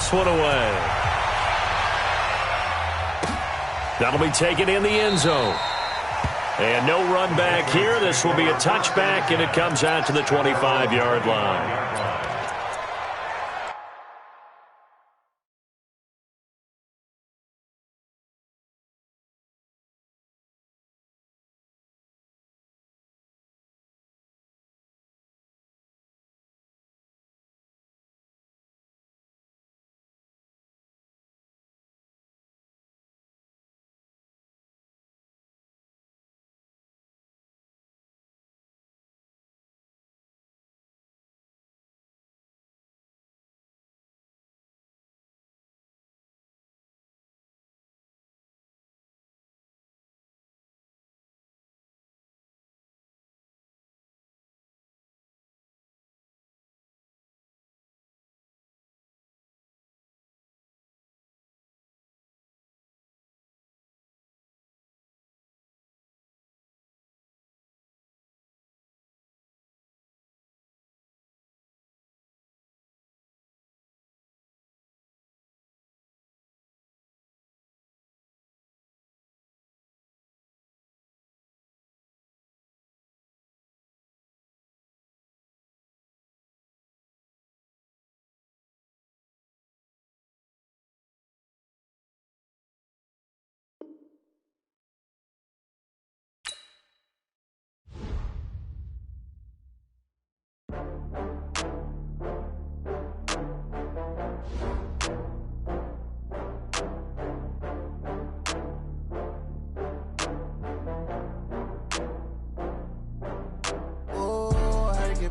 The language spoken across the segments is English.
this one away. That'll be taken in the end zone. And no run back here. This will be a touchback, and it comes out to the 25-yard line.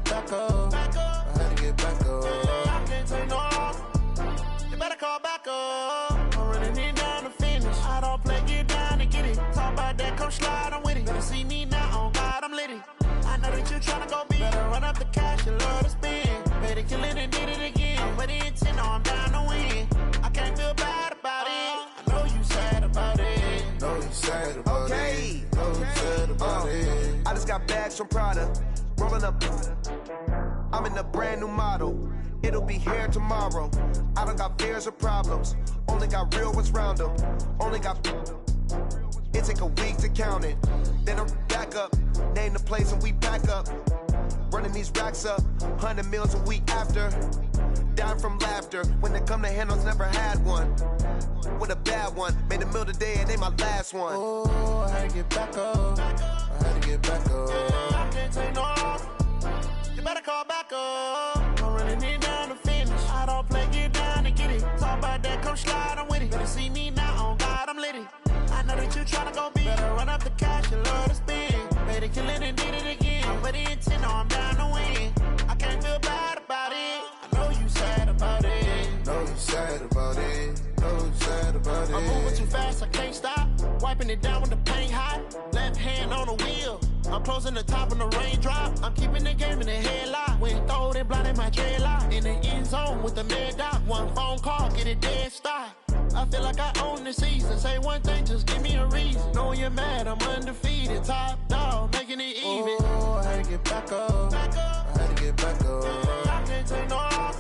Back up. I had to get back up. I can't take no loss. You better call back up. I'm running it down to finish. I don't play, get down and get it. Talk about that, come slide, I'm with it. Better see me now, on God, I'm litty. I know that you tryna go big. Better run up the cash, you love to spend. Better kill it and did it again. But the intent, no, I'm down to win. I can't feel bad about it. I know you sad about it. Know you sad about it. Know you sad about it. I just got bags from Prada. Rolling up, I'm in a brand new model. It'll be here tomorrow. I don't got fears or problems. Only got real ones round them. Only got. It take a week to count it. Then I'm back up. Name the place and we back up. Running these racks up. 100 meals a week after. Down from laughter. When they come to handles, never had one. With a bad one. Made a meal today and ain't my last one. Oh, I had to get back up. I had to get back up. I can't take no loss. You better call back up. I'm running it down to finish. I don't play, get down and get it. Talk about that, come slide, I'm with it. Better see me now, on God, I'm litty. I know that you tryna go big. Better run up the cash, you love to spend. Better kill it and did it again. But the intent, no, I'm down to win. I can't feel bad about it. I know you sad about it. Know you sad about it. Know you sad about it. I'm moving too fast, I can't stop. Wiping it down with the paint hot. Left hand on the wheel. I'm closing the top when the raindrop. I'm keeping the game in the headlock. When throwed and blinded my dreadlock. In the end zone with the mad dot. One phone call, get it dead stop. I feel like I own the season. Say one thing, just give me a reason. Knowing you're mad, I'm undefeated. Top dog, making it even. Oh, I had to get back up. I had to get back up. I can't take no loss.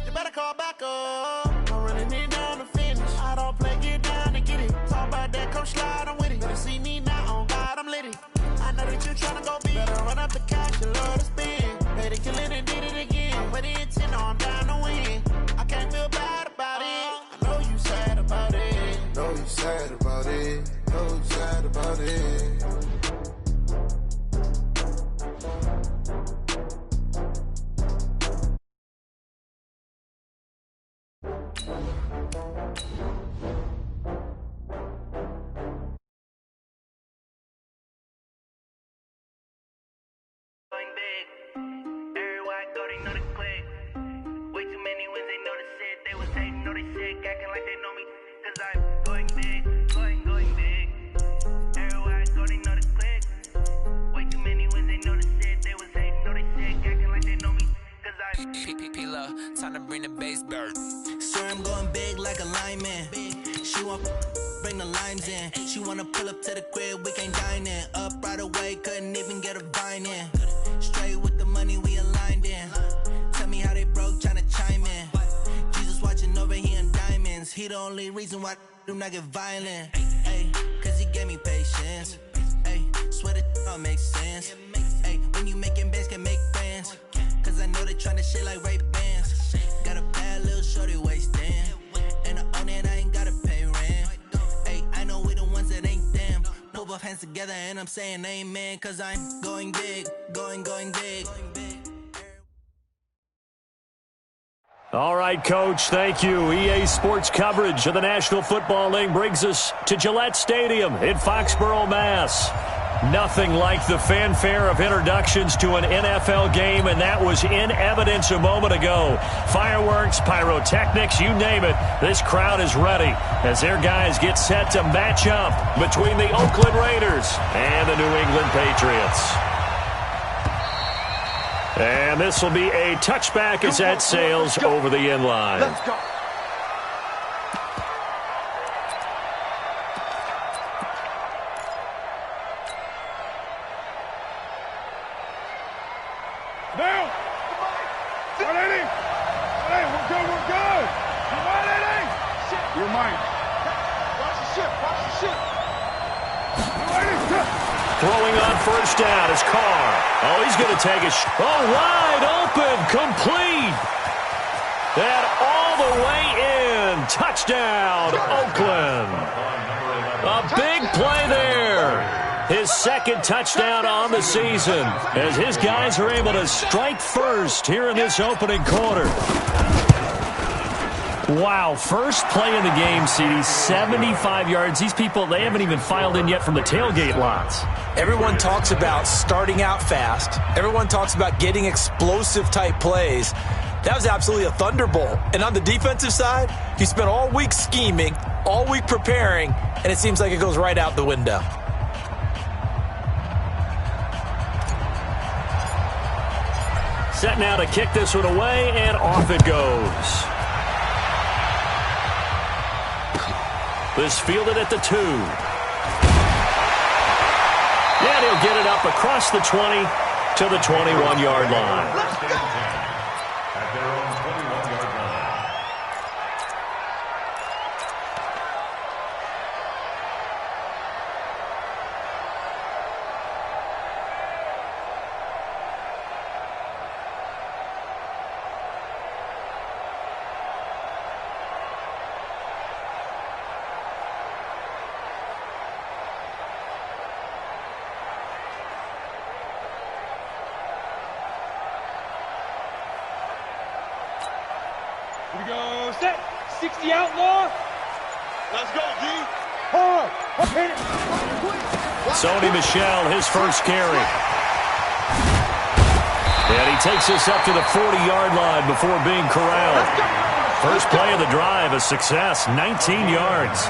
You better call back up. I'm running it down to finish. I don't play, get down and get it. Talk about that, come slide, I'm with it. Better see me now, on God, I'm litty. I know that you tryna go big. Better run up the cash, you love to spend. Better kill it and did it again. But the intent, no, I'm down to win. I can't feel bad about it. I know you sad about it. Know you sad about it. Know you sad about it. Time to bring the bass bird. Swear I'm going big like a lineman. She want bring the limes in. She wanna pull up to the crib, we can't dine in. Up right away, couldn't even get a vine in. Straight with the money we aligned in. Tell me how they broke, tryna chime in. Jesus watching he the only reason why I do not get violent. Ay, cause he gave me patience. Ay, swear that all makes sense. Ay, when you making bands, can make friends. Cause I know they tryna shit like Ray-Bans. Got a bad little shorty wasting. And I own it, I ain't gotta pay rent. Ay, I know we the ones that ain't them. Move our hands together and I'm saying amen. Cause I'm going big, going big. All right, Coach, thank you. EA Sports coverage of the National Football League brings us to Gillette Stadium in Foxborough, Mass. Nothing like the fanfare of introductions to an NFL game, and that was in evidence a moment ago. Fireworks, pyrotechnics, you name it. This crowd is ready as their guys get set to match up between the Oakland Raiders and the New England Patriots. And this will be a touchback as that sails over the end line. Let's go. Now! 180! Hey, we're good, we're good! 180! You're mine. Watch the ship, watch the ship! 180! Throwing on first down is Carr. Oh, he's going to take a wide open, complete. And all the way in. Touchdown, Oakland. A big play there. His second touchdown on the season as his guys are able to strike first here in this opening quarter. Wow, first play in the game, CD, 75 yards. These people, they haven't even filed in yet from the tailgate lots. Everyone talks about starting out fast. Everyone talks about getting explosive-type plays. That was absolutely a thunderbolt. And on the defensive side, he spent all week scheming, all week preparing, and it seems like it goes right out the window. Set now to kick this one away, and off it goes. This fielded at the 2. And he'll get it up across the 20 to the 21-yard line. Let's go. At their own 21-yard line. Here we go, set, 60 outlaw. Let's go, D. Hard, hit it. Sony Michel, his first carry. And he takes us up to the 40-yard line before being corralled. First play of the drive, a success, 19 yards.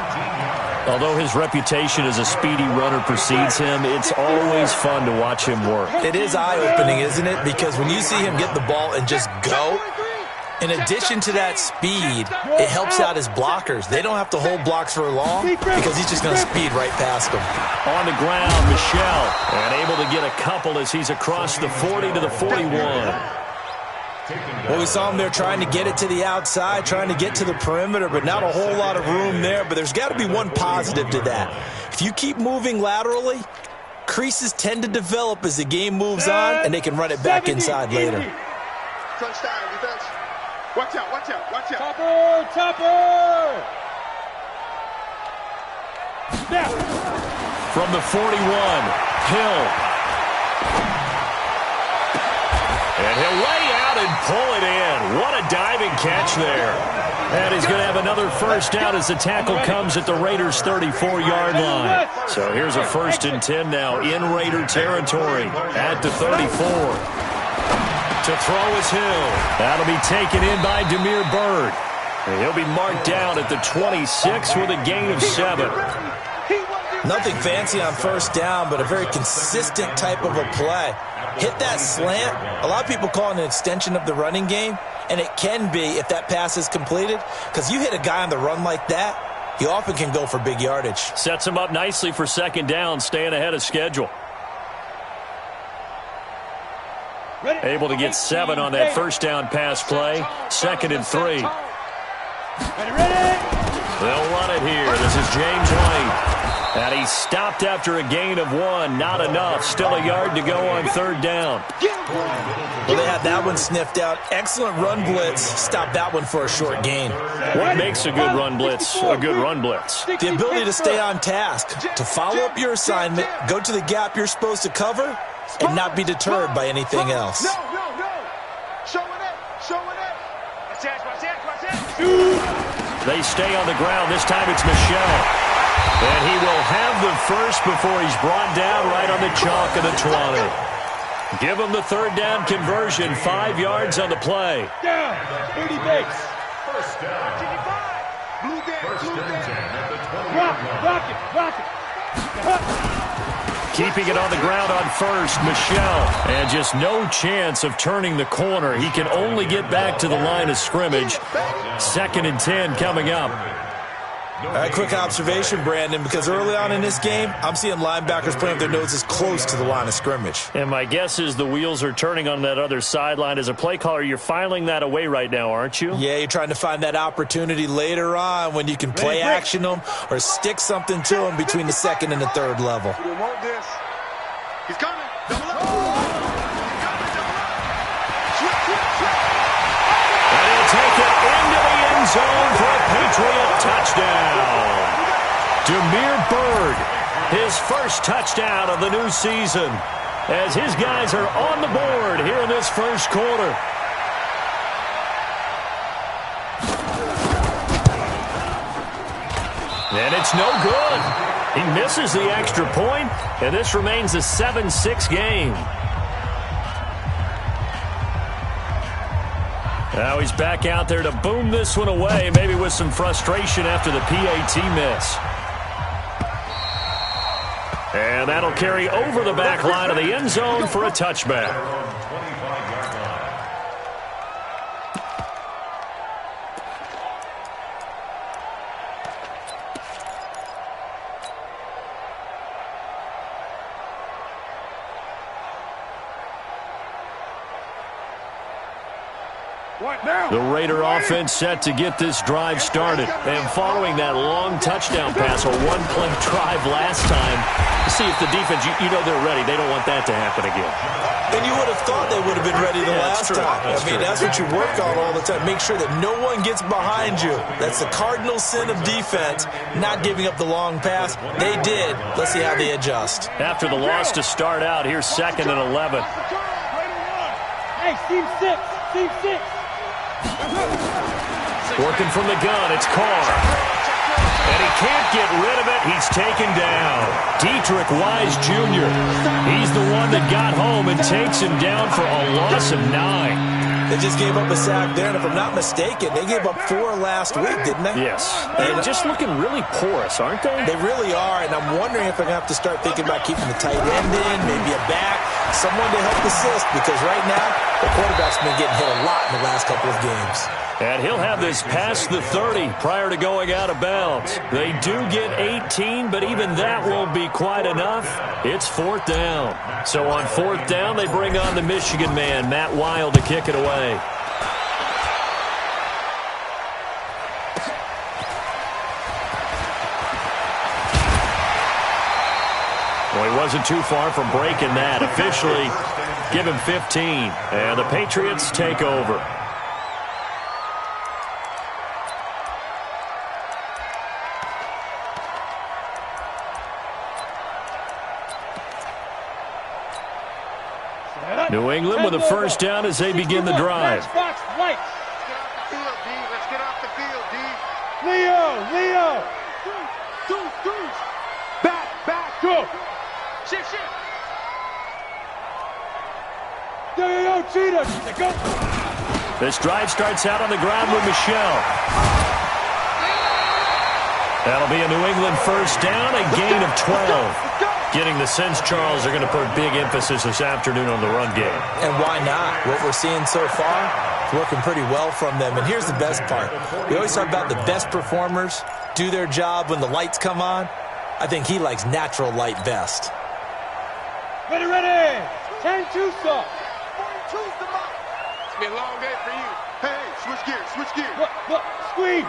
Although his reputation as a speedy runner precedes him, it's always fun to watch him work. It is eye-opening, isn't it? Because when you see him get the ball and just go, in addition to that speed, it helps out his blockers. They don't have to hold blocks for long because he's just going to speed right past them. On the ground, Michel, and able to get a couple as he's across the 40 to the 41. Well, we saw him there trying to get it to the outside, trying to get to the perimeter, but not a whole lot of room there. But there's got to be one positive to that. If you keep moving laterally, creases tend to develop as the game moves on, and they can run it back inside later. Touchdown, defense. Watch out, watch out, watch out. Topper, topper. Now. From the 41, Hill. And he'll lay out and pull it in. What a diving catch there. And he's going to have another first down as the tackle comes at the Raiders' 34-yard line. So here's a 1st and 10 now in Raider territory at the 34. To throw is Hill. That'll be taken in by Damiere Byrd. And he'll be marked down at the 26 with a gain of 7. Nothing fancy on first down, but a very consistent type of a play. Hit that slant. A lot of people call it an extension of the running game, and it can be if that pass is completed, because you hit a guy on the run like that, he often can go for big yardage. Sets him up nicely for second down, staying ahead of schedule. Able to get 7 on that first down pass play. 2nd and 3. Ready, ready. They'll run it here. This is James White. And he stopped after a gain of 1. Not enough. Still a yard to go on 3rd down. Well, they had that one sniffed out. Excellent run blitz. Stop that one for a short gain. What makes a good run blitz a good run blitz? The ability to stay on task, to follow up your assignment, go to the gap you're supposed to cover, and not be deterred by anything else. No. Showing it. They stay on the ground. This time it's Michel. And he will have the first before he's brought down right on the chalk of the 20. Give him the 3rd down conversion. 5 yards on the play. Down. 30 base. First down. Blue Rock it. Keeping it on the ground on first, Michel. And just no chance of turning the corner. He can only get back to the line of scrimmage. 2nd and 10 coming up. Quick observation, Brandon, because early on in this game, I'm seeing linebackers playing with their noses close to the line of scrimmage. And my guess is the wheels are turning on that other sideline. As a play caller, you're filing that away right now, aren't you? Yeah, you're trying to find that opportunity later on when you can play action them or stick something to them between the 2nd and the 3rd level. He's coming. And he'll take it into the end zone for a Patriot touchdown. Demir Bird, his first touchdown of the new season, as his guys are on the board here in this first quarter. And it's no good. He misses the extra point, and this remains a 7-6 game. Now he's back out there to boom this one away, maybe with some frustration after the PAT miss. And that'll carry over the back line of the end zone for a touchback. The Raider offense set to get this drive started. And following that long touchdown pass, a one-play drive last time, see if the defense, you know they're ready. They don't want that to happen again. And you would have thought they would have been ready the last time. That's what you work on all the time. Make sure that no one gets behind you. That's the cardinal sin of defense, not giving up the long pass. They did. Let's see how they adjust. After the loss to start out, here's 2nd and 11. Hey, Team 6. Team 6. Working from the gun, it's Carr. And he can't get rid of it. He's taken down. Dietrich Wise Jr. He's the one that got home and takes him down for a loss of 9. They just gave up a sack there, and if I'm not mistaken, they gave up 4 last week, didn't they? Yes. And just looking really porous, aren't they? They really are, and I'm wondering if they're going to have to start thinking about keeping the tight end in, maybe a back, someone to help assist, because right now, the quarterback's been getting hit a lot in the last couple of games. And he'll have this past the 30 prior to going out of bounds. They do get 18, but even that won't be quite enough. It's 4th down. So on 4th down, they bring on the Michigan man, Matt Wild, to kick it away. Well, he wasn't too far from breaking that. Officially, give him 15. And the Patriots take over. New England with a first down as they begin the drive. Let's get off the field, D. Leo. Two. Back, go. Shift. Yo, cheaters. Go. This drive starts out on the ground with Michel. That'll be a New England first down, a gain of 12. Getting the sense, Charles, they're going to put big emphasis this afternoon on the run game. And why not? What we're seeing so far is working pretty well from them. And here's the best part. We always talk about the best performers do their job when the lights come on. I think he likes natural light best. Ready. 10-2 stop. 42's the mark. It's been a long day for you. Hey, switch gears. Look, squeeze.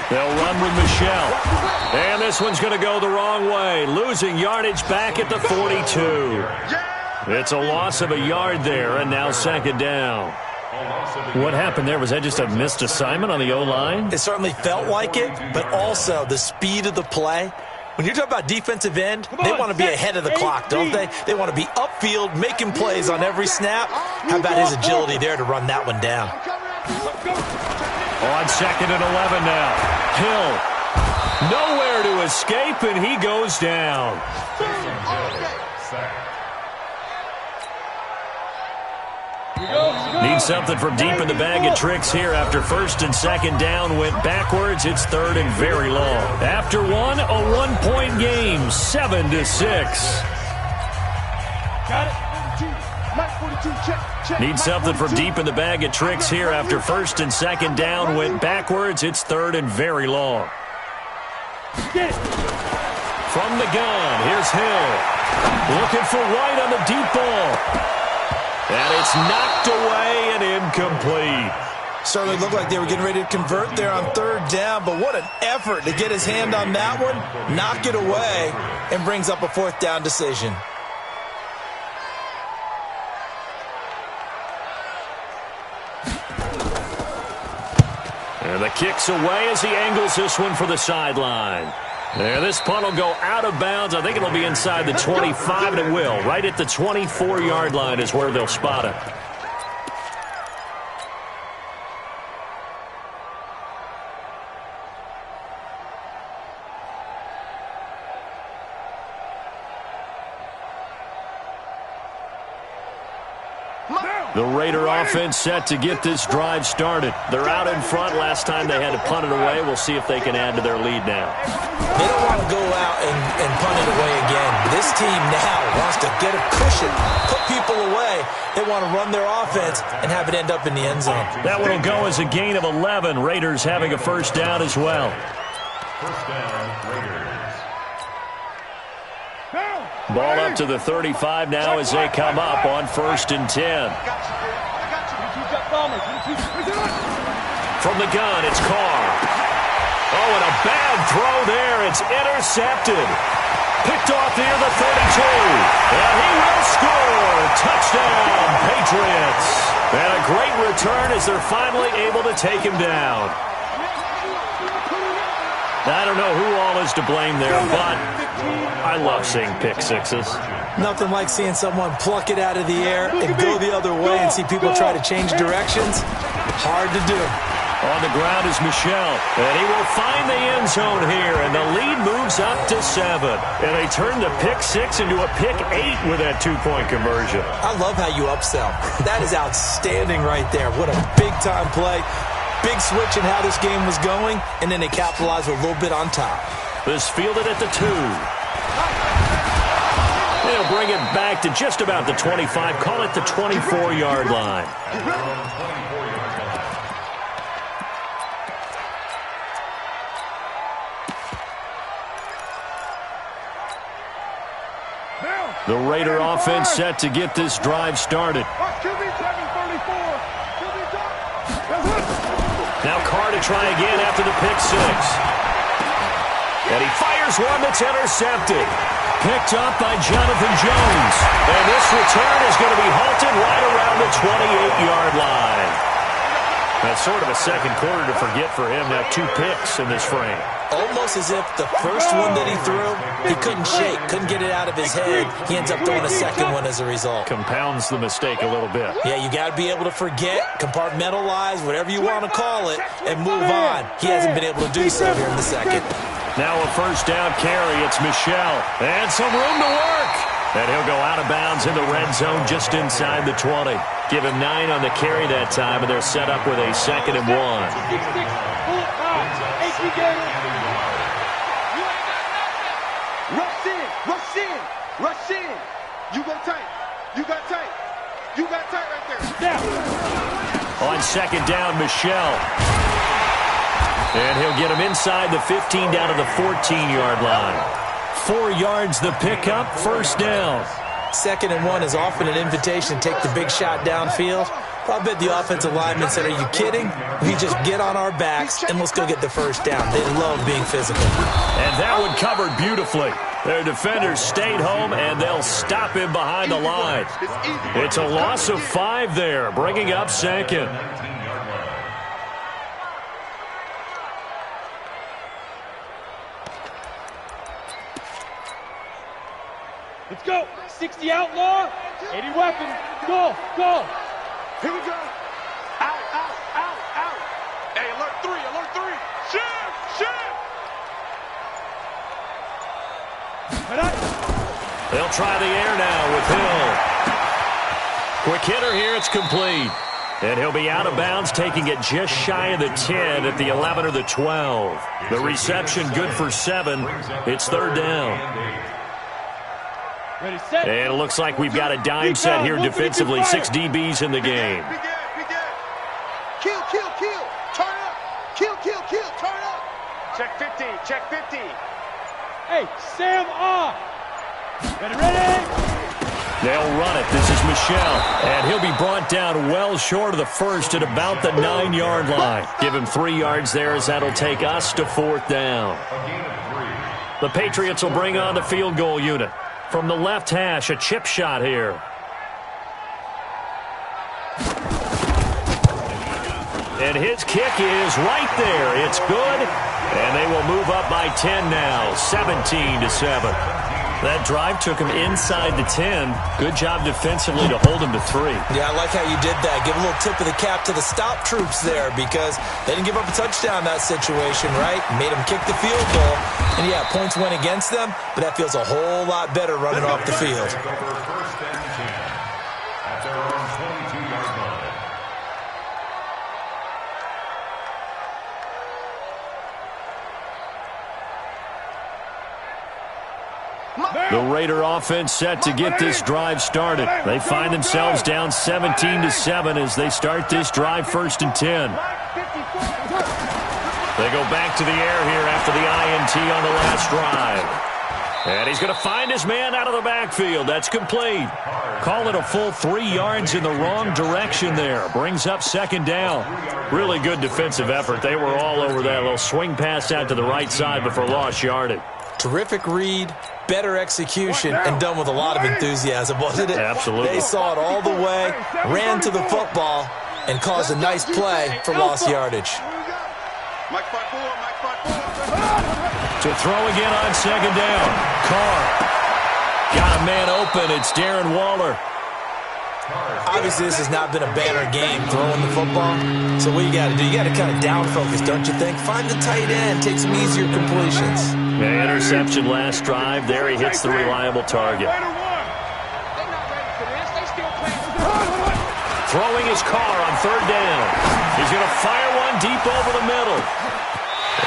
They'll run with Michelle. And this one's going to go the wrong way. Losing yardage back at the 42. It's a loss of a yard there, and now second down. What happened there? Was that just a missed assignment on the O-line? It certainly felt like it, but also the speed of the play. When you're talking about defensive end, they want to be ahead of the clock, don't they? They want to be upfield, making plays on every snap. How about his agility there to run that one down? On second and 11 now. Hill. Nowhere to escape, and he goes down. Need something from deep in the bag of tricks here after first and second down went backwards. It's third and very long. After one, a one-point game, 7-6. Got it. Mike 42, check. Need something from deep in the bag of tricks here after first and second down went backwards. It's third and very long. Get it. From the gun, here's Hill. Looking for White on the deep ball. And it's knocked away and incomplete. Certainly looked like they were getting ready to convert there on third down, but what an effort to get his hand on that one, knock it away, and brings up a fourth down decision. And the kick's away as he angles this one for the sideline. There, this punt will go out of bounds. I think it'll be inside the 25, and it will. Right at the 24-yard line is where they'll spot it. The Raider offense set to get this drive started. They're out in front. Last time they had to punt it away. We'll see if they can add to their lead now. They don't want to go out and punt it away again. This team now wants to get a cushion, put people away. They want to run their offense and have it end up in the end zone. That one will go as a gain of 11. Raiders having a first down as well. First down, Raiders. Ball up to the 35 now as they come up on first and 10. From the gun, it's Carr. Oh, and a bad throw there. It's intercepted. Picked off near the 32. And he will score. Touchdown, Patriots. And a great return as they're finally able to take him down. I don't know who all is to blame there, but I love seeing pick sixes. Nothing like seeing someone pluck it out of the air and go the other way and see people try to change directions. Hard to do. On the ground is Michelle, and he will find the end zone here, and the lead moves up to 7. And they turn the pick 6 into a pick 8 with that two-point conversion. I love how you upsell. That is outstanding right there. What a big-time play. Big switch in how this game was going, and then they capitalized a little bit on top. This fielded at the 2. They'll bring it back to just about the 25. Call it the 24-yard line. The Raider offense set to get this drive started. Now Carr to try again after the pick 6. And he fires one that's intercepted. Picked up by Jonathan Jones. And this return is going to be halted right around the 28-yard line. That's sort of a second quarter to forget for him. Now 2 picks in this frame. Almost as if the first one that he threw, he couldn't shake, couldn't get it out of his head. He ends up throwing a second one as a result. Compounds the mistake a little bit. Yeah, you got to be able to forget, compartmentalize, whatever you want to call it, and move on. He hasn't been able to do so here in the second. Now a first down carry. It's Michelle. And some room to work. And he'll go out of bounds in the red zone just inside the 20. Give him 9 on the carry that time, and they're set up with a 2nd and 1. Rush in. You go tight. You got tight. You got tight right there. Down. On second down, Michelle. And he'll get him inside the 15 down to the 14-yard line. 4 yards the pickup, first down. 2nd and 1 is often an invitation to take the big shot downfield. Probably the offensive lineman said, are you kidding? We just get on our backs and let's go get the first down. They love being physical. And that one covered beautifully. Their defenders stayed home, and they'll stop him behind the line. It's a loss of 5 there, bringing up second. Let's go. 60 outlaw, 80 weapon. Go, go. Here we go. Out, out, out, out. Hey, alert 3, alert 3. Shift, shift. They'll try the air now with Hill. Quick hitter here, it's complete. And he'll be out of bounds, taking it just shy of the 10 at the 11 or the 12. The reception good for 7. It's third down. Ready, set. And it looks like we've got a dime set here defensively. 6 DBs in the game. Kill, kill, kill. Turn up. Kill, kill, kill. Turn up. Check 50. Check 50. Hey, Sam off. Ready, ready. They'll run it. This is Michelle. And he'll be brought down well short of the first at about the 9-yard line. Give him 3 yards there as that'll take us to 4th down. The Patriots will bring on the field goal unit. From the left hash, a chip shot here. And his kick is right there. It's good. And they will move up by 10 now, 17-7. That drive took him inside the 10. Good job defensively to hold him to 3. Yeah, I like how you did that. Give a little tip of the cap to the stop troops there because they didn't give up a touchdown in that situation, right? Made them kick the field goal. And, yeah, points went against them, but that feels a whole lot better running off the field. The Raider offense set to get this drive started. They find themselves down 17-7 as they start this drive 1st and 10. They go back to the air here after the INT on the last drive. And he's going to find his man out of the backfield. That's complete. Call it a full 3 yards in the wrong direction there. Brings up 2nd down. Really good defensive effort. They were all over that little swing pass out to the right side before lost yardage. Terrific read, better execution, and done with a lot of enthusiasm, wasn't it? Absolutely. They saw it all the way, ran to the football, and caused a nice play for lost yardage. To throw again on 2nd down. Carr. Got a man open. It's Darren Waller. Obviously, this has not been a banner game throwing the football. So what you got to do, you got to kind of down focus, don't you think? Find the tight end, take some easier completions. Yeah, interception last drive. There he hits the reliable target. Throwing his Carr on 3rd down. He's going to fire one deep over the middle.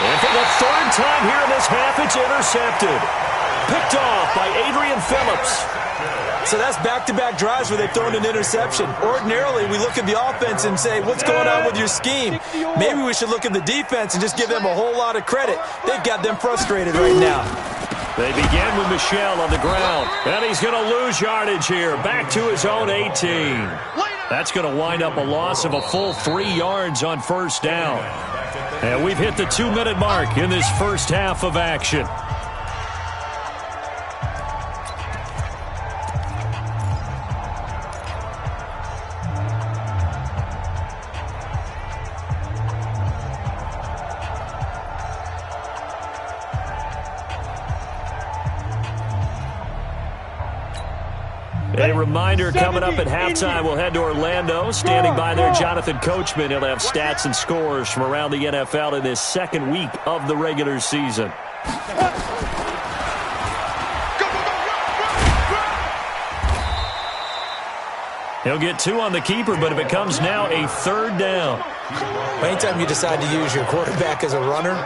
And for the 3rd time here in this half, it's intercepted. Picked off by Adrian Phillips. So that's back-to-back drives where they've thrown an interception. Ordinarily, we look at the offense and say, what's going on with your scheme? Maybe we should look at the defense and just give them a whole lot of credit. They've got them frustrated right now. They begin with Michelle on the ground. And he's going to lose yardage here. Back to his own 18. That's going to wind up a loss of a full 3 yards on 1st down. And we've hit the 2-minute mark in this first half of action. A reminder, coming up at halftime, we'll head to Orlando. Standing by there, Jonathan Coachman. He'll have stats and scores from around the NFL in this 2nd week of the regular season. He'll get 2 on the keeper, but it becomes now a 3rd down. Anytime you decide to use your quarterback as a runner,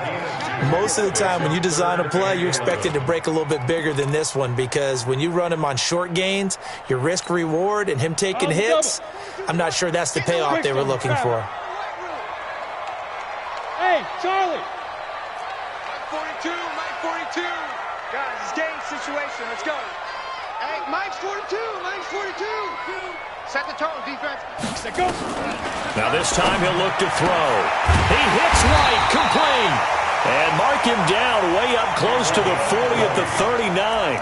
most of the time when you design a play, you're expected to break a little bit bigger than this one because when you run him on short gains, your risk-reward and him taking hits, I'm not sure that's the payoff they were looking for. Hey, Charlie. Mike 42, Mike 42. Guys, it's game situation. Let's go. Hey, Mike's 42, Mike's 42. Set the tone, defense. Set go. Now this time he'll look to throw. He hits right, complete. And mark him down way up close to the 40 at the 39.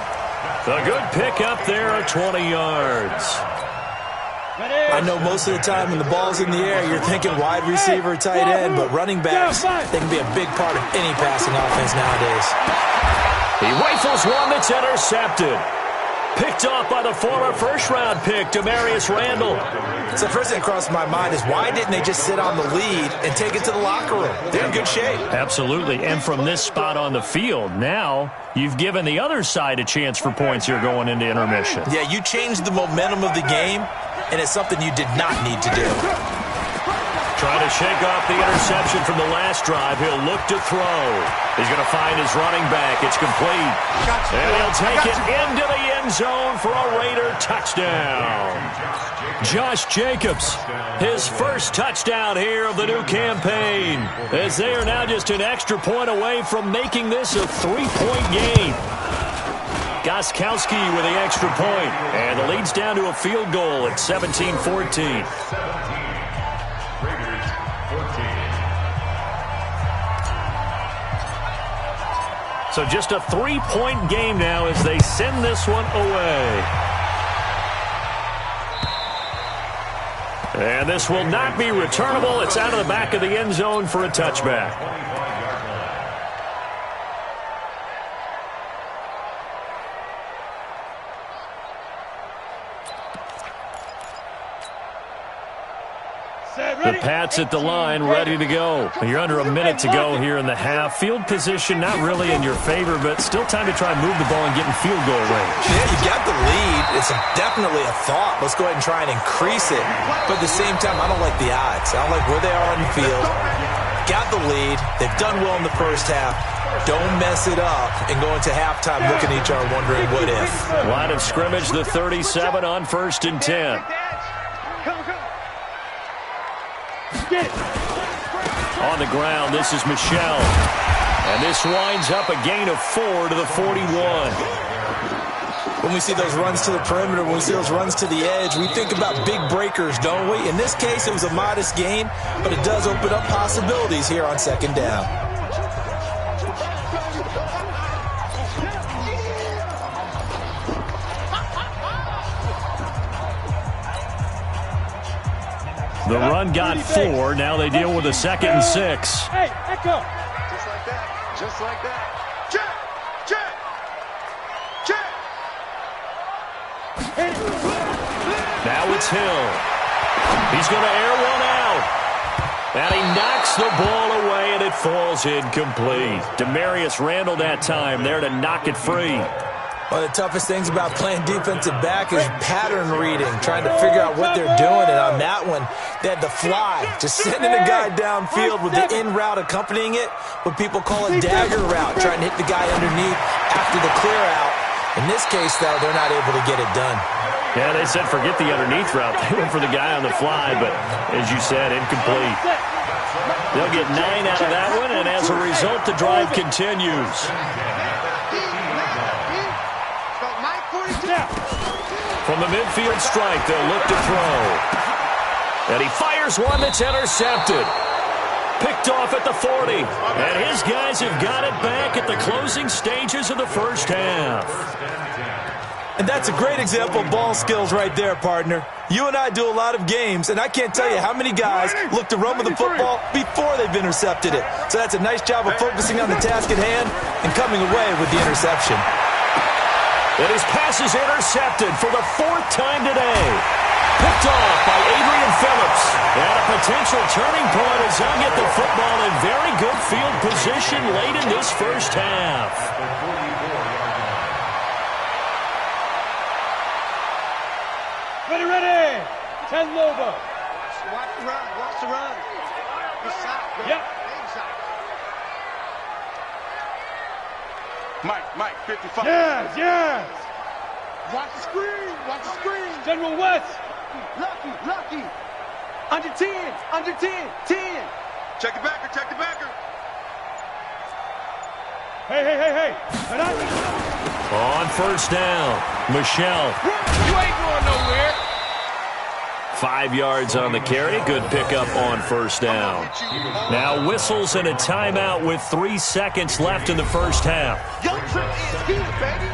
A good pick up there at 20 yards. I know most of the time when the ball's in the air, you're thinking wide receiver, tight end, but running backs, they can be a big part of any passing offense nowadays. He rifles one that's intercepted. Picked off by the former first-round pick, Demarius Randall. So the first thing that crossed my mind is why didn't they just sit on the lead and take it to the locker room? They're in good shape. Absolutely, and from this spot on the field, now you've given the other side a chance for points here going into intermission. Yeah, you changed the momentum of the game, and it's something you did not need to do. Trying to shake off the interception from the last drive. He'll look to throw. He's going to find his running back. It's complete. And he'll take it into the end zone for a Raider touchdown. Josh Jacobs, his first touchdown here of the new campaign, as they are now just an extra point away from making this a 3-point game. Gostkowski with the extra point, and the lead's down to a field goal at 17-14. So just a 3-point game now as they send this one away. And this will not be returnable. It's out of the back of the end zone for a touchback. The Pats at the line, ready to go. You're under a minute to go here in the half. Field position not really in your favor, but still time to try and move the ball and get in field goal range. Yeah, you got the lead. It's definitely a thought. Let's go ahead and try and increase it. But at the same time, I don't like the odds. I don't like where they are on the field. Got the lead. They've done well in the first half. Don't mess it up and go into halftime looking at each other wondering what if. Line of scrimmage, the 37 on 1st and 10. On the ground, this is Michel. And this winds up a gain of 4 to the 41. When we see those runs to the perimeter, when we see those runs to the edge, we think about big breakers, don't we? In this case, it was a modest gain, but it does open up possibilities here on 2nd down. The run got 4. Now they deal with a 2nd and 6. Hey, echo. Just like that. Just like that. Check. Check. Check. Now it's Hill. He's going to air one out. And he knocks the ball away, and it falls incomplete. Demarius Randall that time there to knock it free. One of the toughest things about playing defensive back is pattern reading, trying to figure out what they're doing. And on that one, they had the fly, just sending a guy downfield with the in route accompanying it, what people call a dagger route, trying to hit the guy underneath after the clear out. In this case, though, they're not able to get it done. Yeah, they said forget the underneath route. They went for the guy on the fly, but as you said, incomplete. They'll get 9 out of that one, and as a result, the drive continues. From the midfield strike, they'll look to throw. And he fires one that's intercepted. Picked off at the 40. And his guys have got it back at the closing stages of the first half. And that's a great example of ball skills right there, partner. You and I do a lot of games, and I can't tell you how many guys look to run with the football before they've intercepted it. So that's a nice job of focusing on the task at hand and coming away with the interception. And his pass is intercepted for the 4th time today. Picked off by Adrian Phillips. And a potential turning point as they'll get the football in very good field position late in this first half. Ready. 10 Lobo. Watch the run. Watch the run. Yep. Mike, 55. Yes. Watch the screen. Watch the screen. General West. Lucky. Under 10. 10. Check the backer. Hey. On 1st down, Michel. You ain't going nowhere. 5 yards on the carry. Good pickup on first down. Now whistles and a timeout with 3 seconds left in the first half. Your trip is here, baby.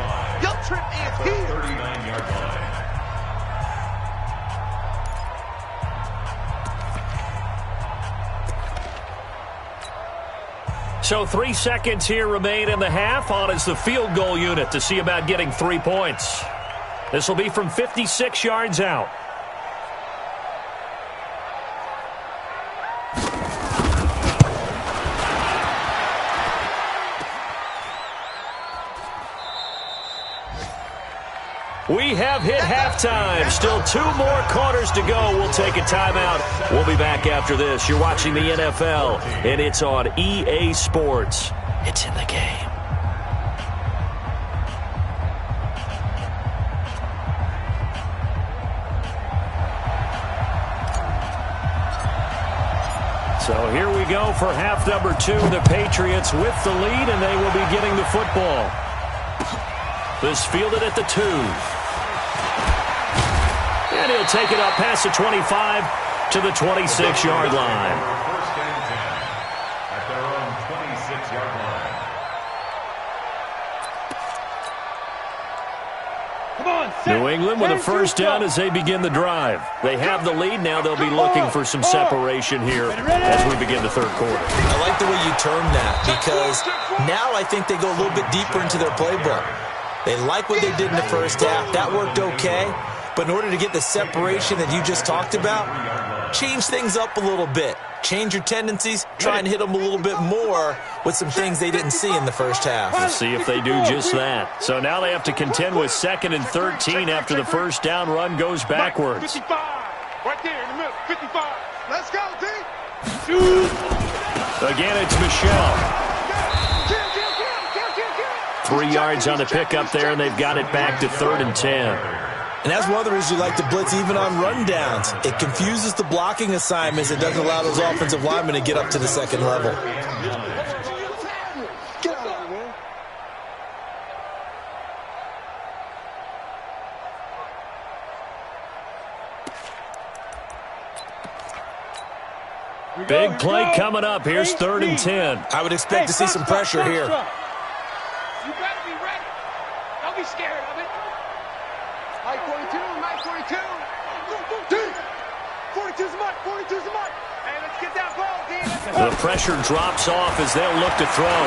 Your trip is here. 39-yard line. So 3 seconds here remain in the half. On is the field goal unit to see about getting 3 points. This will be from 56 yards out. We have hit halftime. Still 2 more quarters to go. We'll take a timeout. We'll be back after this. You're watching the NFL, and it's on EA Sports. It's in the game. So here we go for half number 2. The Patriots with the lead, and they will be getting the football. This fielded at the 2. And he'll take it up past the 25 to the 26-yard line. First and 10 at their own 26-yard line. Come on, New England with a first down as they begin the drive. They have the lead. Now they'll be looking for some separation here as we begin the third quarter. I like the way you termed that because now I think they go a little bit deeper into their playbook. They like what they did in the first half. That worked okay. But in order to get the separation that you just talked about, change things up a little bit. Change your tendencies. Try and hit them a little bit more with some things they didn't see in the first half. We'll see if they do just that. So now they have to contend with 2nd and 13 after the first down run goes backwards. 55. Right there in the middle. 55. Let's go, D. Again, it's Michelle. 3 yards on the pickup there, and they've got it back to 3rd and 10. And that's one of the reasons you like to blitz even on rundowns. It confuses the blocking assignments. It doesn't allow those offensive linemen to get up to the second level. Get out of here, man. Big play coming up. Here's 3rd and 10. I would expect to see some pressure here. You better be ready. Don't be scared of it. Mike 42, Mike 42. 42's a mark, 42's a mark. Hey, let's get that ball, D. The pressure drops off as they'll look to throw.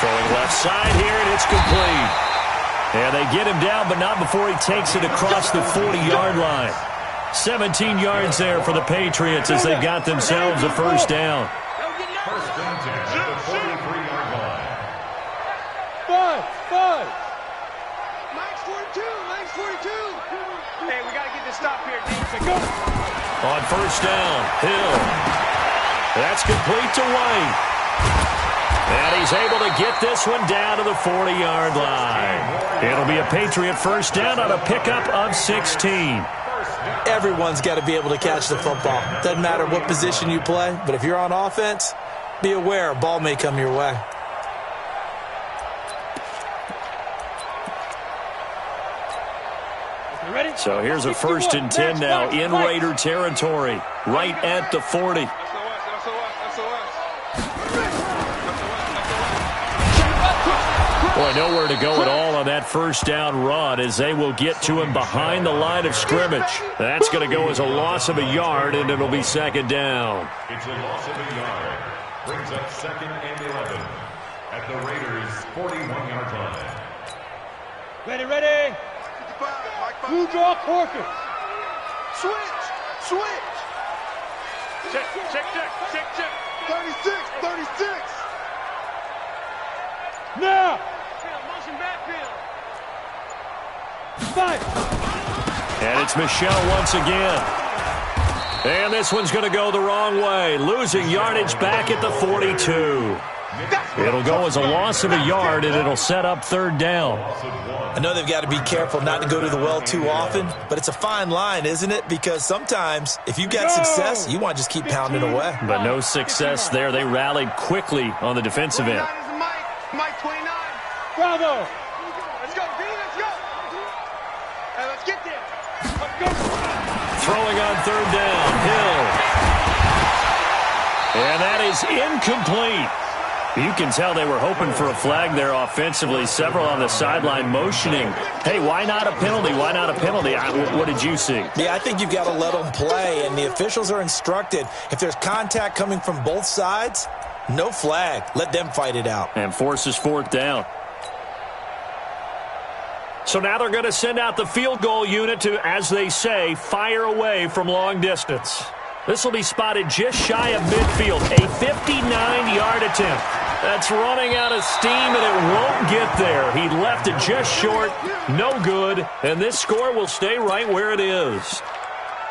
Throwing left side here, and it's complete. And they get him down, but not before he takes it across the 40-yard line. 17 yards there for the Patriots as they've got themselves a first down. First and 10 at the 43-yard line. 5. Mike's 42, Mike's 42. Hey, we got to get this stop here, D. So go. On first down, Hill. That's complete to White. And he's able to get this one down to the 40-yard line. It'll be a Patriot first down on a pickup of 16. Everyone's got to be able to catch the football. Doesn't matter what position you play, but if you're on offense, be aware a ball may come your way. So here's a first and 10 now in Raider territory, right at the 40. Boy, nowhere to go at all on that first down run as they will get to him behind the line of scrimmage. That's going to go as a loss of a yard, and it'll be 2nd down. It's a loss of a yard. Brings up 2nd and 11 at the Raiders' 41-yard line. Ready. Blue draw Corker. Switch. Check. 36. Now. Motion backfield. 5. And it's Michelle once again. And this one's going to go the wrong way, losing yardage back at the 42. It'll go as a loss of a yard, and it'll set up 3rd down. I know they've got to be careful not to go to the well too often, but it's a fine line, isn't it? Because sometimes if you get success, you want to just keep pounding away. But no success there. They rallied quickly on the defensive end. Mike 29. Bravo. Let's go, B, let's go. Hey, let's get there. Let's go. throwing on third down. Hill. And that is incomplete. You can tell they were hoping for a flag there offensively. Several on the sideline motioning. Hey, why not a penalty? Why not a penalty? What did you see? Yeah, I think you've got to let them play, and the officials are instructed. If there's contact coming from both sides, no flag. Let them fight it out. And forces fourth down. So now they're going to send out the field goal unit to, as they say, fire away from long distance. This will be spotted just shy of midfield. A 59-yard attempt. That's running out of steam, and it won't get there. He left it just short. No good. And this score will stay right where it is.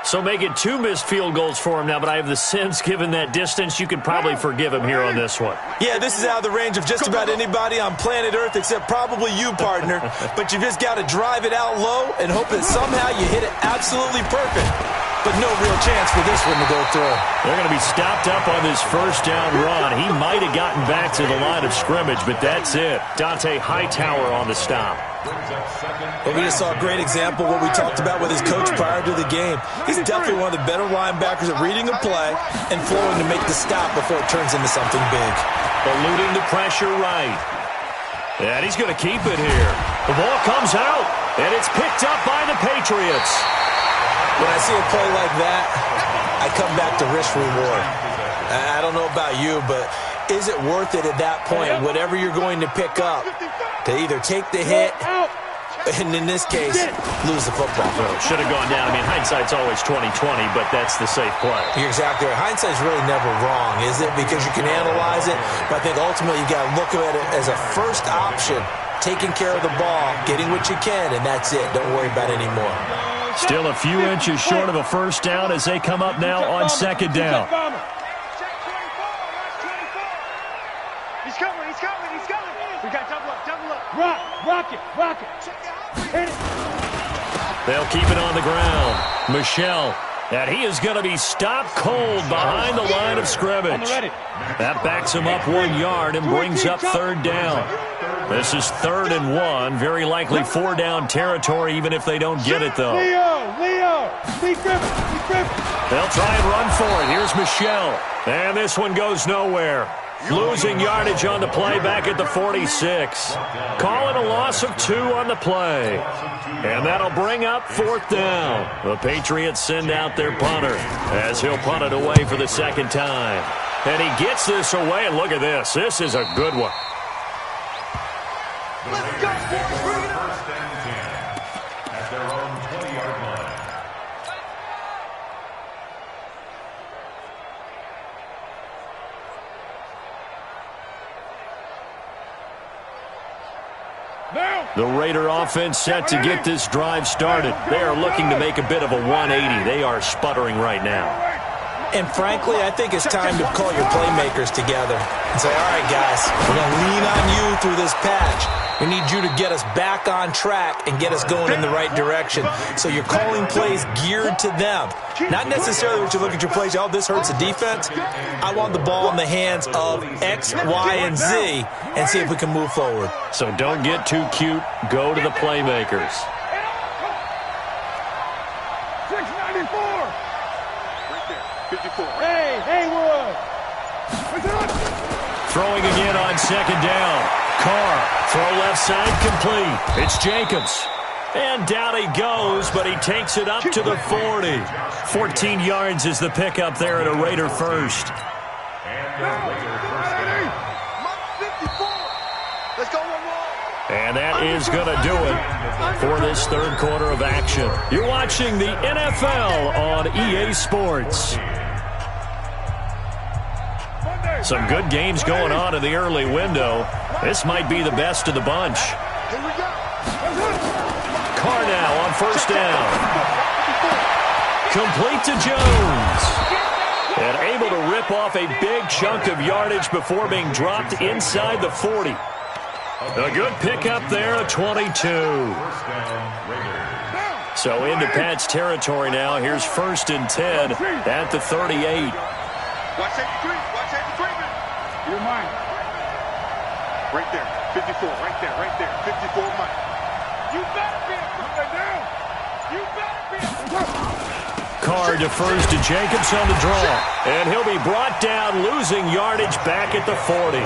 So make it 2 missed field goals for him now, but I have the sense, given that distance, you could probably forgive him here on this one. Yeah, this is out of the range of just about anybody on planet Earth except probably you, partner. But you just got to drive it out low and hope that somehow you hit it absolutely perfect. But no real chance for this one to go through. They're going to be stopped up on this first down run. He might have gotten back to the line of scrimmage, but that's it. Dante Hightower on the stop. Well, we just saw a great example of what we talked about with his coach prior to the game. He's definitely one of the better linebackers at reading a play and flowing to make the stop before it turns into something big. Eluding the pressure right. And he's going to keep it here. The ball comes out, and it's picked up by the Patriots. When I see a play like that, I come back to risk reward. I don't know about you, but is it worth it at that point, whatever you're going to pick up, to either take the hit, and in this case, lose the football? Should have gone down. I mean, hindsight's always 20/20, but that's the safe play. You're exactly right. Hindsight's really never wrong, is it? Because you can analyze it, but I think ultimately you got to look at it as a first option, taking care of the ball, getting what you can, and that's it. Don't worry about it anymore. Still a few inches short of a first down as they come up now on second down. He's coming. We got double up. Rock it. Hit it. They'll keep it on the ground. Michelle, and he is going to be stopped cold behind the line of scrimmage. That backs him up 1 yard and brings up third down. This is 3rd and 1. Very likely 4-down territory, even if they don't get it, though. Leo. Be Griffin. They'll try and run for it. Here's Michelle. And this one goes nowhere. Losing yardage on the play back at the 46. Calling a loss of 2 on the play. And that'll bring up 4th down. The Patriots send out their punter as he'll punt it away for the second time. And he gets this away, and look at this. This is a good one. Let's go, boys. Bring it up. 1st and 10 at their own 20-yard line. The Raider offense set to get this drive started. They are looking to make a bit of a 180. They are sputtering right now. And frankly, I think it's time to call your playmakers together and say, all right, guys, we're going to lean on you through this patch. We need you to get us back on track and get us going in the right direction. So you're calling plays geared to them. Not necessarily what you look at your plays, oh, this hurts the defense. I want the ball in the hands of X, Y, and Z and see if we can move forward. So don't get too cute. Go to the playmakers. 694. Right there. 54. Hey, Haywood. Throwing again on second down. Carr, throw left side complete. It's Jacobs. And down he goes, but he takes it up to the 40. 14 yards is the pickup there at a Raider first. And that is going to do it for this third quarter of action. You're watching the NFL on EA Sports. Some good games going on in the early window. This might be the best of the bunch. Carr now on first down. Complete to Jones. And able to rip off a big chunk of yardage before being dropped inside the 40. A good pickup there at 22. So into Pat's territory now. Here's 1st and 10 at the 38. Watch 83. You're mine. Right there. 54. Right there. 54 mine. You better be it. Down. You better be it. Carr defers to Jacobs on the draw. And he'll be brought down, losing yardage back at the 40.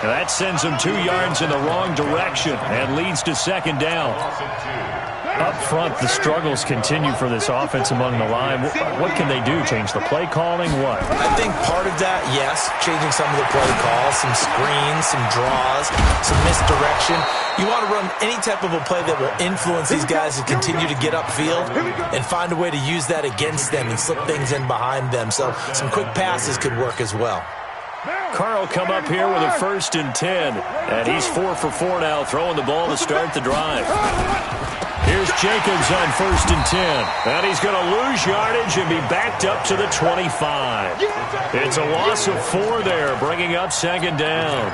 That sends him 2 yards in the wrong direction and leads to second down. Up front, the struggles continue for this offense among the line. What can they do? Change the play calling? What? I think part of that, yes, changing some of the play calls, some screens, some draws, some misdirection. You want to run any type of a play that will influence these guys to continue to get upfield and find a way to use that against them and slip things in behind them. So some quick passes could work as well. Carr will come up here with a 1st and 10. And he's 4 for 4 now, throwing the ball to start the drive. Here's Jacobs on 1st and 10. And he's going to lose yardage and be backed up to the 25. It's a loss of 4 there, bringing up second down.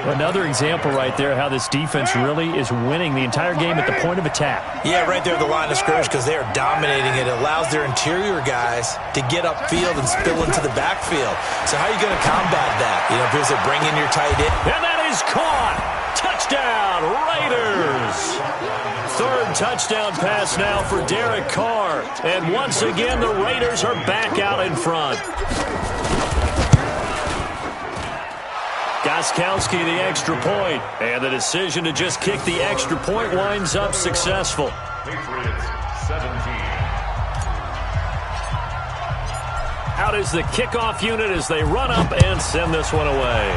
Another example right there how this defense really is winning the entire game at the point of attack. Yeah, right there at the line of scrimmage because they are dominating it. It allows their interior guys to get upfield and spill into the backfield. So how are you going to combat that? You know, if you bring in your tight end. And that is caught. Touchdown, Raiders. 3rd touchdown pass now for Derek Carr. And once again, the Raiders are back out in front. Gostkowski the extra point, and the decision to just kick the extra point winds up successful. Patriots 17. Out is the kickoff unit as they run up and send this one away.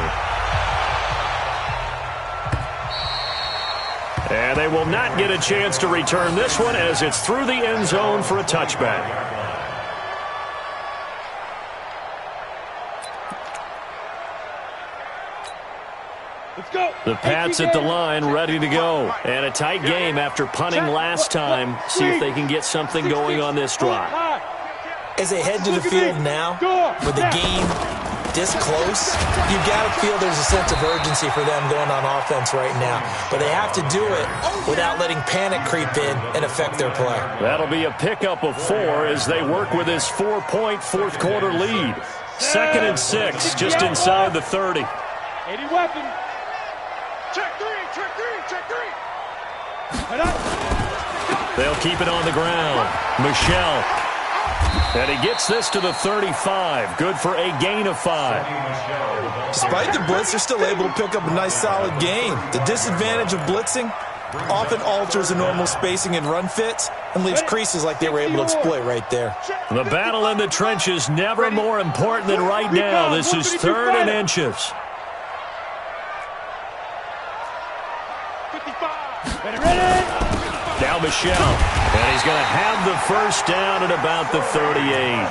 And they will not get a chance to return this one as it's through the end zone for a touchback. The Pats at the line, ready to go. And a tight game after punting last time. See if they can get something going on this drive. As they head to the field now, with the game this close, you've got to feel there's a sense of urgency for them going on offense right now. But they have to do it without letting panic creep in and affect their play. That'll be a pickup of 4 as they work with this 4-point fourth-quarter lead. 2nd and 6, just inside the 30. 80 weapon. Check 3, check 3, check 3. They'll keep it on the ground. Michelle. And he gets this to the 35. Good for a gain of 5. Despite the blitz, they're still able to pick up a nice, solid gain. The disadvantage of blitzing often alters the normal spacing and run fits and leaves creases like they were able to exploit right there. The battle in the trenches never more important than right now. This is 3rd and inches. Now Michelle, and he's going to have the first down at about the 38.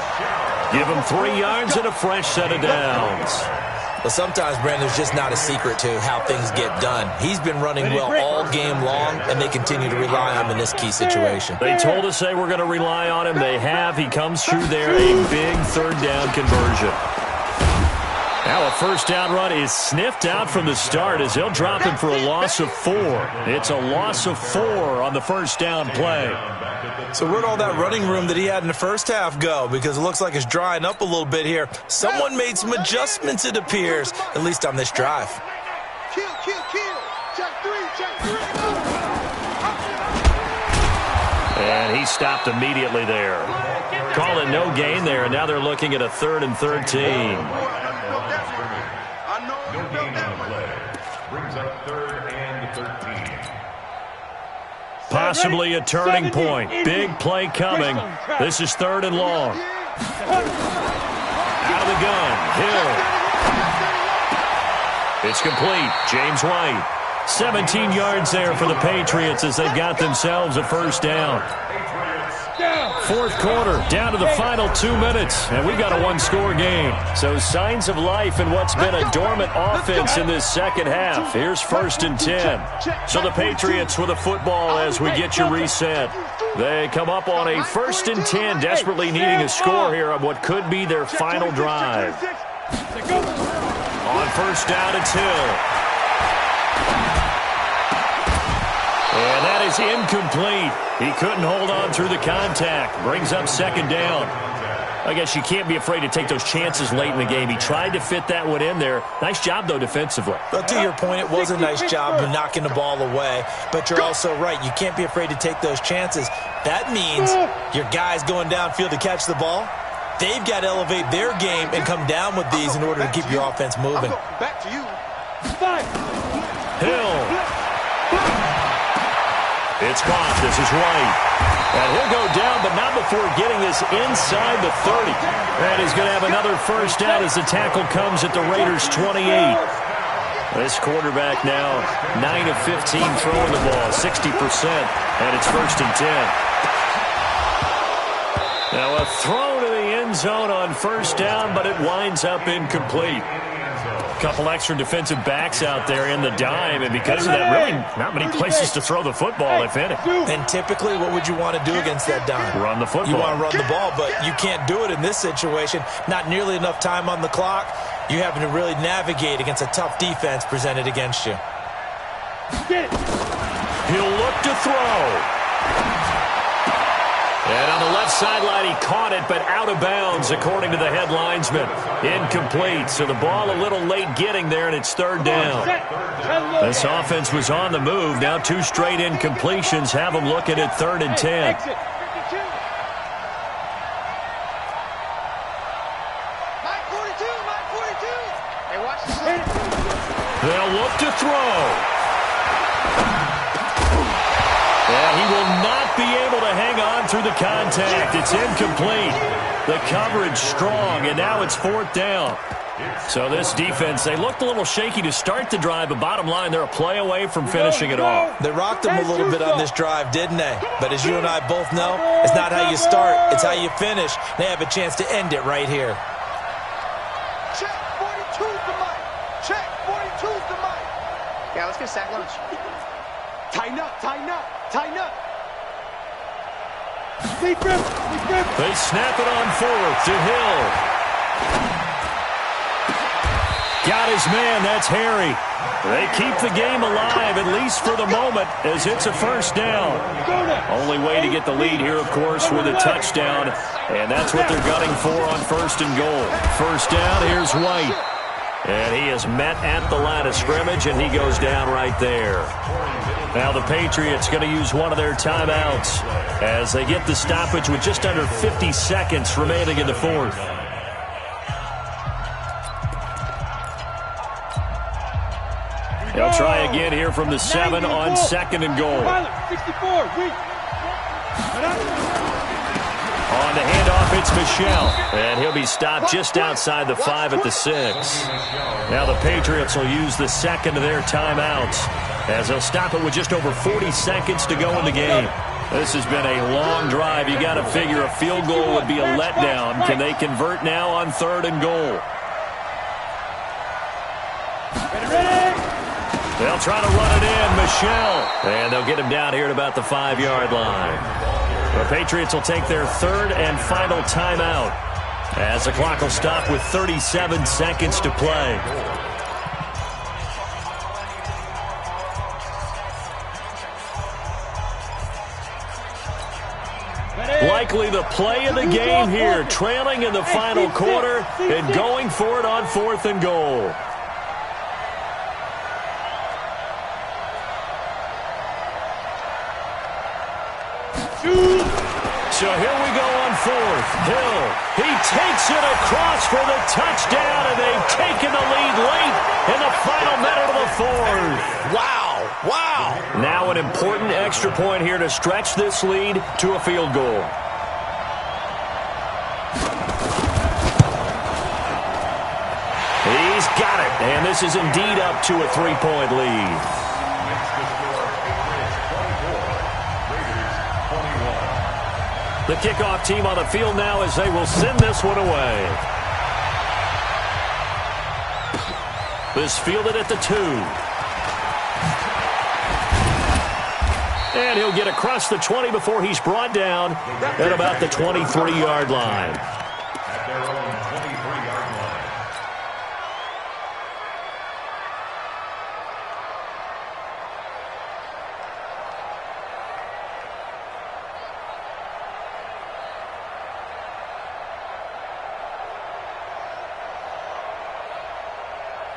Give him 3 yards and a fresh set of downs. Well, sometimes, Brandon, there's just not a secret to how things get done. He's been running well all game long, and they continue to rely on him in this key situation. They told us they were going to rely on him. They have. He comes through there, a big 3rd down conversion. Now a first down run is sniffed out from the start as he'll drop him for a loss of 4. It's a loss of 4 on the first down play. So where'd all that running room that he had in the first half go? Because it looks like it's drying up a little bit here. Someone made some adjustments, it appears, at least on this drive. Kill. Check 3, check 3. And he stopped immediately there. Calling no gain there, and now they're looking at a 3rd and 13. No gain on the play. Brings up 3rd and 13. Possibly a turning point. Big play coming. This is 3rd and long. Out of the gun. Hill. It's complete. James White. 17 yards there for the Patriots as they've got themselves a first down. 4th quarter, down to the final 2 minutes, and we've got a 1-score game. So signs of life in what's been a dormant offense in this second half. Here's 1st and 10. So the Patriots with a football as we get you reset. They come up on a 1st and 10, desperately needing a score here on what could be their final drive. On first down, it's Hill. And that is incomplete. He couldn't hold on through the contact. Brings up second down. I guess you can't be afraid to take those chances late in the game. He tried to fit that one in there. Nice job, though, defensively. Well, to your point, it was a nice job of knocking the ball away. But you're also right. You can't be afraid to take those chances. That means your guys going downfield to catch the ball, they've got to elevate their game and come down with these in order to keep your offense moving. Back to you. Hill. It's caught. This is White. And he'll go down, but not before getting this inside the 30. And he's going to have another first down as the tackle comes at the Raiders' 28. This quarterback now 9 of 15 throwing the ball, 60%, and it's 1st and 10. Now a throw to the end zone on first down, but it winds up incomplete. Couple extra defensive backs out there in the dime, and because of that, really not many places to throw the football, if any. And typically, what would you want to do against that dime? Run the football. You want to run the ball, but you can't do it in this situation. Not nearly enough time on the clock. You having to really navigate against a tough defense presented against you. He'll look to throw. And on the left sideline, he caught it, but out of bounds, according to the head linesman. Incomplete, so the ball a little late getting there, and it's 3rd down. This offense was on the move. Now 2 straight incompletions have them looking at 3rd and 10. They'll look to throw. And he will not be able to hang on through the contact. It's incomplete. The coverage strong, and now it's 4th down. So this defense, they looked a little shaky to start the drive, but bottom line, they're a play away from finishing it off. They rocked them a little bit on this drive, didn't they? But as you and I both know, it's not how you start, it's how you finish. They have a chance to end it right here. Check, 42's the mic. Check, 42's the mic. Yeah, let's get sack lunch. Tighten up, tighten up, tighten up. They snap it on 4th to Hill. Got his man, that's Harry. They keep the game alive, at least for the moment, as it's a first down. Only way to get the lead here, of course, with a touchdown, and that's what they're gunning for on 1st and goal. First down, here's White. And he is met at the line of scrimmage, and he goes down right there. Now the Patriots going to use one of their timeouts as they get the stoppage with just under 50 seconds remaining in the 4th. They'll try again here from the 7 on 2nd and goal. 64, On the handoff, it's Michel. And he'll be stopped just outside the 5 at the 6. Now the Patriots will use the 2nd of their timeouts as they'll stop it with just over 40 seconds to go in the game. This has been a long drive. You got to figure a field goal would be a letdown. Can they convert now on 3rd and goal? They'll try to run it in, Michel. And they'll get him down here at about the 5-yard line. The Patriots will take their 3rd and final timeout as the clock will stop with 37 seconds to play. Likely the play of the game here, trailing in the final quarter and going for it on 4th and goal. So here we go on 4th. Hill, he takes it across for the touchdown, and they've taken the lead late in the final minute of the 4th. Wow, wow. Now an important extra point here to stretch this lead to a field goal. He's got it, and this is indeed up to a 3-point lead. The kickoff team on the field now as they will send this one away. This fielded at the 2. And he'll get across the 20 before he's brought down at about the 23-yard line. At their own 23-yard line.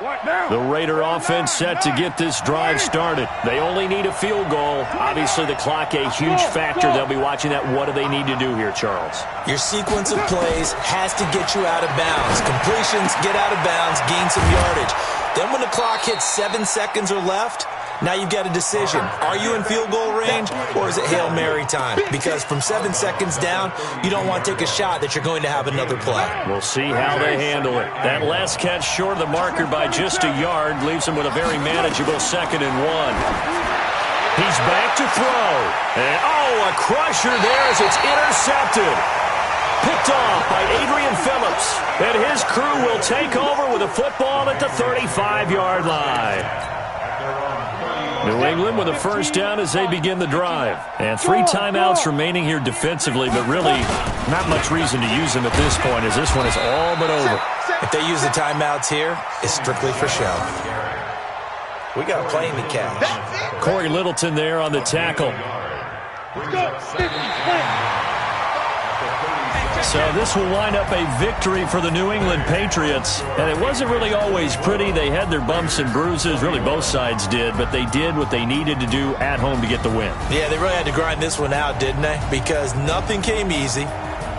The Raider offense set to get this drive started. They only need a field goal. Obviously, the clock a huge factor. They'll be watching that. What do they need to do here, Charles? Your sequence of plays has to get you out of bounds. Completions, get out of bounds, gain some yardage. Then when the clock hits 7 seconds or left, now you've got a decision. Are you in field goal range, or is it Hail Mary time? Because from 7 seconds down, you don't want to take a shot that you're going to have another play. We'll see how they handle it. That last catch short of the marker by just a yard leaves him with a very manageable 2nd and 1. He's back to throw. And, a crusher there as it's intercepted. Picked off by Adrian Phillips. And his crew will take over with a football at the 35-yard line. New England with a first down as they begin the drive. And 3 timeouts remaining here defensively, but really not much reason to use them at this point as this one is all but over. If they use the timeouts here, it's strictly for show. We got a plane to catch. Corey Littleton there on the tackle. So this will wind up a victory for the New England Patriots. And it wasn't really always pretty. They had their bumps and bruises. Really, both sides did. But they did what they needed to do at home to get the win. Yeah, they really had to grind this one out, didn't they? Because nothing came easy.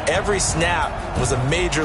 Every snap was a major